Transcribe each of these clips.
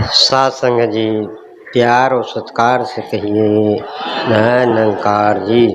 सात संगत जी, प्यार और सत्कार से कहिए नंकार जी।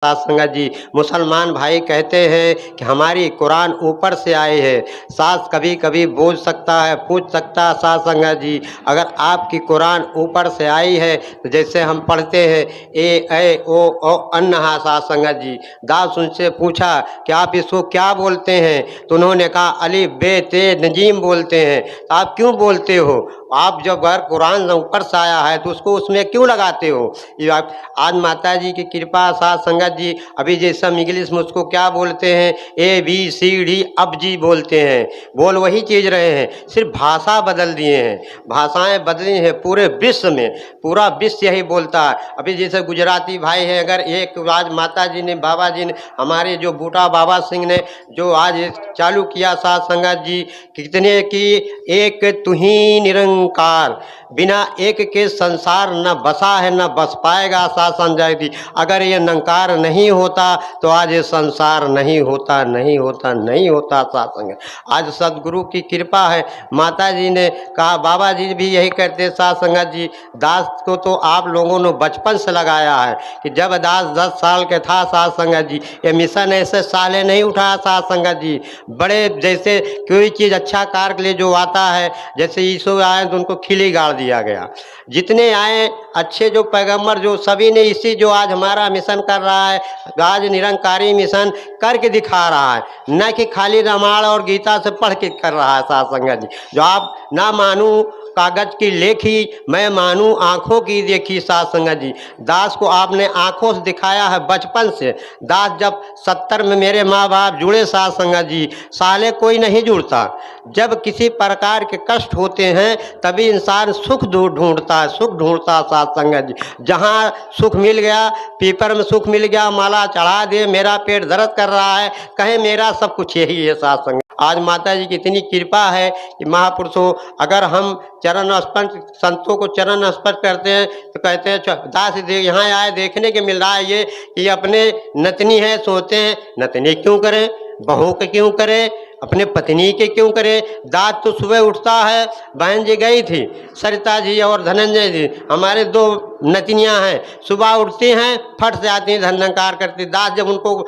सात संगत जी, मुसलमान भाई कहते हैं कि हमारी कुरान ऊपर से आई है। सास कभी कभी बोल सकता है, पूछ सकता है सात संगत जी, अगर आपकी कुरान ऊपर से आई है तो जैसे हम पढ़ते हैं ए ओ अन्नहा। सात संगत जी, दास उनसे पूछा कि आप इसको क्या बोलते हैं, तो उन्होंने कहा अली बे ते नजीम बोलते हैं। तो आप क्यों बोलते हो? आप जब अगर कुरान ऊपर से आया है तो उसको उसमें क्यों लगाते हो? ये आज माता जी की कृपा सात संगत जी, अभी जैसा इंग्लिश में उसको क्या बोलते हैं, ABCD अब जी बोलते हैं। बोल वही चीज़ रहे हैं, सिर्फ भाषा बदल दिए हैं। भाषाएं बदली हैं पूरे विश्व में, पूरा विश्व यही बोलता है। अभी जैसे गुजराती भाई है, अगर एक आज माता जी ने, बाबा जी ने, हमारे जो बूटा बाबा सिंह ने जो आज चालू किया सात संगत जी, कितने की एक तुही निरंकार, बिना एक के संसार न बसा है न बस पाएगा। सात संगत जी, अगर ये निरंकार नहीं होता तो आज ये संसार नहीं होता, नहीं होता, नहीं होता। सात संगत आज सदगुरु की कृपा है। माता जी ने कहा, बाबा जी भी यही कहते सात संगत जी, दास को तो आप लोगों ने बचपन से लगाया है कि जब दास 10 साल के था सात संगत जी, ये मिशन ऐसे साले नहीं उठाया सात संगत जी। बड़े जैसे कोई चीज़ अच्छा कार्य के लिए जो आता है, जैसे यीशु आए तो उनको खिली गाड़ दिया गया। जितने आए अच्छे जो पैगंबर जो सभी ने इसी जो आज हमारा मिशन कर रहा है, आज निरंकारी मिशन करके दिखा रहा है, न कि खाली रामायण और गीता से पढ़ के कर रहा है। सात संगत जी, जो आप ना मानूं कागज की लेखी, मैं मानूं आंखों की देखी। सात संगत जी, दास को आपने आंखों से दिखाया है बचपन से। दास जब 70 में मेरे माँ बाप जुड़े सात संगत जी, साले कोई नहीं जुड़ता। जब किसी प्रकार के कष्ट होते हैं तभी इंसान सुख ढूंढता है, सुख ढूंढता। सात संगत जी, जहाँ सुख मिल गया, पीपर में सुख मिल गया, माला चढ़ा दे, मेरा पेट दर्द कर रहा है, कहे मेरा सब कुछ यही है। सात संगत आज माता जी की इतनी कृपा है कि महापुरुषों, अगर हम चरण स्पर्श, संतों को चरण स्पर्श करते हैं तो कहते हैं दास यहाँ आए, देखने के मिल रहा है ये कि अपने नतनी है, सोचते हैं नतनी क्यों करें, बहू के क्यों करें, अपने पत्नी के क्यों करे। दास तो सुबह उठता है, बहन जी गई थी सरिता जी और धनंजय जी, हमारे 2 नतनियाँ हैं, सुबह उठती हैं फट से आती हैं धनंकार करती। दास जब उनको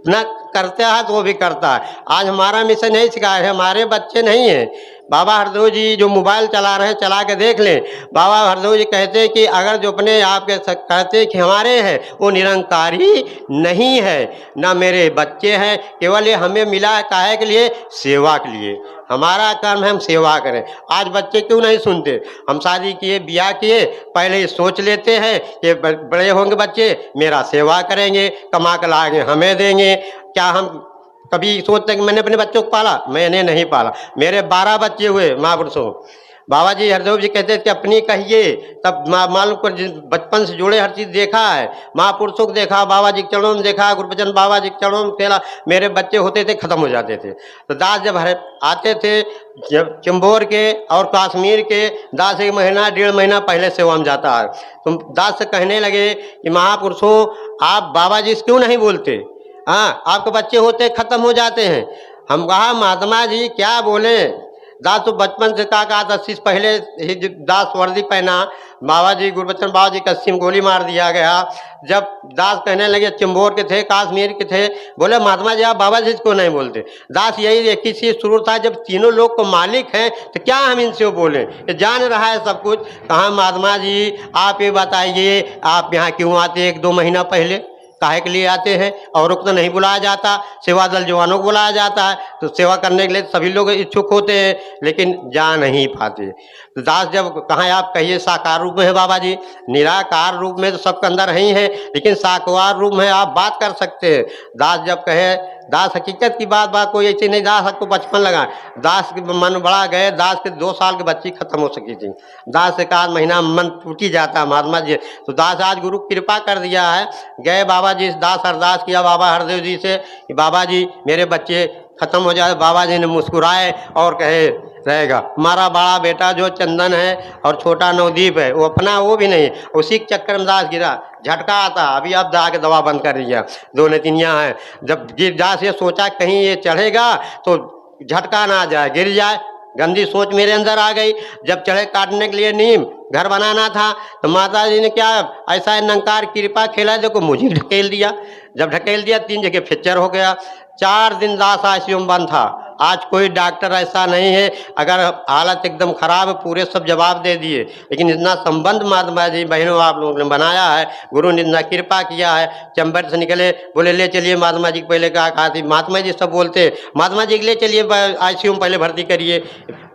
न करता है तो वो भी करता है। आज हमारा मिशन नहीं सिखाया है, हमारे बच्चे नहीं हैं। बाबा हरदेव जी जो मोबाइल चला रहे हैं, चला के देख लें। बाबा हरदेव जी कहते हैं कि अगर जो अपने आप के कहते हैं कि हमारे हैं, वो निरंकारी नहीं है, ना मेरे बच्चे हैं, केवल ये हमें मिला है काहे के लिए, सेवा के लिए। हमारा काम है हम सेवा करें। आज बच्चे क्यों नहीं सुनते? हम शादी किए, ब्याह किए, पहले ही सोच लेते हैं कि बड़े होंगे बच्चे मेरा सेवा करेंगे, कमा कर लाएंगे हमें देंगे। क्या हम कभी सोचते हैं कि मैंने अपने बच्चों को पाला? मैंने नहीं पाला। मेरे 12 बच्चे हुए महापुरुषों। बाबा जी हरदेव जी कहते थे कि अपनी कहिए, तब मालूम कर बचपन से जुड़े हर चीज़ देखा है, महापुरुषों को देखा, बाबा जी के चरणों में देखा, गुरबचन बाबा जी के चरणों में खेला। मेरे बच्चे होते थे ख़त्म हो जाते थे। तो दास जब आते थे, जब चंबोर के और कश्मीर के, दास 1 महीना 1.5 महीना पहले सेवा में जाता है, तो दास से कहने लगे कि महापुरुषों आप बाबा जी से क्यों नहीं बोलते? हाँ, आपके बच्चे होते ख़त्म हो जाते हैं। हम कहा महात्मा जी क्या बोले? दास तो बचपन से कहा 80 पहले ही दास वर्दी पहना, बाबा जी गुरबचन बाबा जी 80 में गोली मार दिया गया। जब दास कहने लगे, चंबोर के थे, कश्मीर के थे, बोले महात्मा जी आप बाबा जी को नहीं बोलते? दास यही एक ही चीज़ शुरू था, जब तीनों लोग को मालिक हैं तो क्या हम इनसे बोलें, ये जान रहा है सब कुछ। कहा महात्मा जी आप ये बताइए, आप यहाँ क्यों आते 1-2 महीना पहले? काहे के लिए आते हैं? औरों को तो नहीं बुलाया जाता, सेवा दल जवानों को बुलाया जाता है, तो सेवा करने के लिए सभी लोग इच्छुक होते हैं, लेकिन जा नहीं पाते। तो दास जब कहाँ आप कहिए साकार रूप में है बाबा जी, निराकार रूप में तो सबके अंदर ही है, लेकिन साकार रूप में आप बात कर सकते हैं। दास जब कहे, दास हकीकत की बात कोई ऐसी नहीं, दास आपको बचपन लगा, दास के मन बड़ा गए, दास के 2 साल की बच्ची खत्म हो सकी थी। दास से 1 महीना मन टूटी जाता महात्मा जी। तो दास आज गुरु कृपा कर दिया है, गए बाबा जी, दास अरदास किया बाबा हरदेव जी से कि बाबा जी मेरे बच्चे खत्म हो जाए। बाबा जी ने मुस्कुराए और कहे रहेगा। हमारा बड़ा बेटा जो चंदन है और छोटा नवदीप है, वो अपना वो भी नहीं, उसी के चक्कर में दास गिरा, झटका आता। अभी अब जाके दवा बंद कर दिया, 2 नतिनियाँ हैं। जब गिर दास ये सोचा कहीं ये चढ़ेगा तो झटका ना आ जाए, गिर जाए, गंदी सोच मेरे अंदर आ गई। जब चढ़े काटने के लिए नीम, घर बनाना था, तो माता जी ने क्या ऐसा निरंकार कृपा खेला, देखो मुझे ढकेल दिया। जब ढकेल दिया 3 जगह फ्रैक्चर हो गया। 4 दिन दास आईसीयू में बंद था। आज कोई डॉक्टर ऐसा नहीं है, अगर हालत एकदम खराब है पूरे सब जवाब दे दिए, लेकिन इतना संबंध महात्मा जी बहनों आप लोगों ने बनाया है, गुरु ने इतना कृपा किया है। चंबर से निकले, बोले ले चलिए महात्मा जी को पहले कहा थी, महात्मा जी सब बोलते महात्मा जी ले चलिए आईसीयू में पहले भर्ती करिए।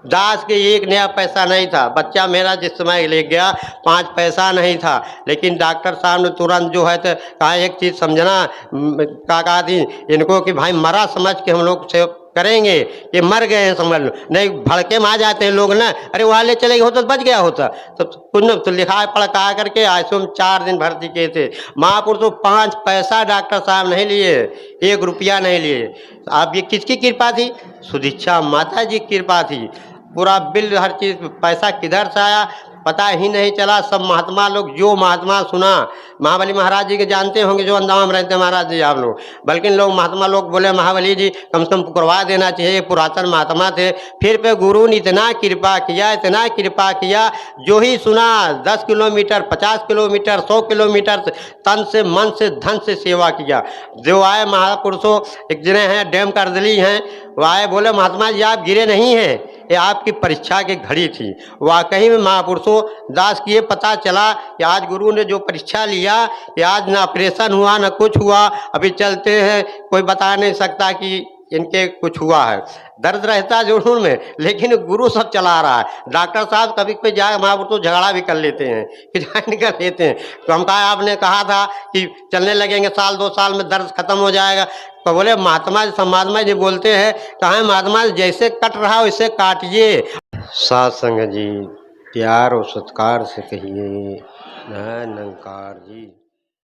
दास के 1 नया पैसा नहीं था। बच्चा मेरा जिस समय ले गया 5 पैसा नहीं था, लेकिन डॉक्टर साहब ने तुरंत जो है तो कहा एक चीज़ समझना, कहा थी इनको कि भाई मरा समझ के हम लोग से करेंगे, ये मर गए हैं समझ लो। नहीं भड़के में आ जाते हैं लोग ना, अरे वहाँ ले चले गए होता तो बच गया होता। तो कुछ न तो लिखा पढ़ कहा करके आईसीयू में 4 दिन भर्ती किए थे। महापुरुष तो 5 पैसा डॉक्टर साहब नहीं लिए, 1 रुपया नहीं लिए। अब ये किसकी कृपा थी? सुदीक्षा माता जी की कृपा थी। पूरा बिल हर चीज़, पैसा किधर से आया पता ही नहीं चला। सब महात्मा लोग, जो महात्मा सुना, महाबली महाराज जी के जानते होंगे जो अंदावा में रहते हैं महाराज जी आप लोग, बल्कि लोग महात्मा लोग बोले महाबली जी कम से कम करवा देना चाहिए, पुरातन महात्मा थे। फिर पे गुरु ने इतना कृपा किया, इतना कृपा किया, जो ही सुना 10 किलोमीटर 50 किलोमीटर 100 किलोमीटर तन से मन से धन से सेवा किया। जो आए महापुरुषों, एक जने हैं डैम करदली हैं, वो आए बोले महात्मा जी आप गिरे नहीं हैं, ये आपकी परीक्षा की घड़ी थी। वाकई में महापुरुषों दास की ये पता चला कि आज गुरु ने जो परीक्षा लिया, कि आज ना ऑपरेशन हुआ ना कुछ हुआ, अभी चलते हैं, कोई बता नहीं सकता कि इनके कुछ हुआ है। दर्द रहता है जरूर में, लेकिन गुरु सब चला रहा है। डॉक्टर साहब कभी कोई जाए महापुरुष झगड़ा भी कर लेते हैं, फिर कर लेते हैं। तो हम कहा आपने कहा था कि चलने लगेंगे 1 2 साल में दर्द खत्म हो जाएगा। तो बोले महात्मा जी बोलते हैं, कहा महात्मा जैसे कट रहा वैसे काटिए। सात संग जी प्यार और सत्कार से कहिए, निरंकार जी।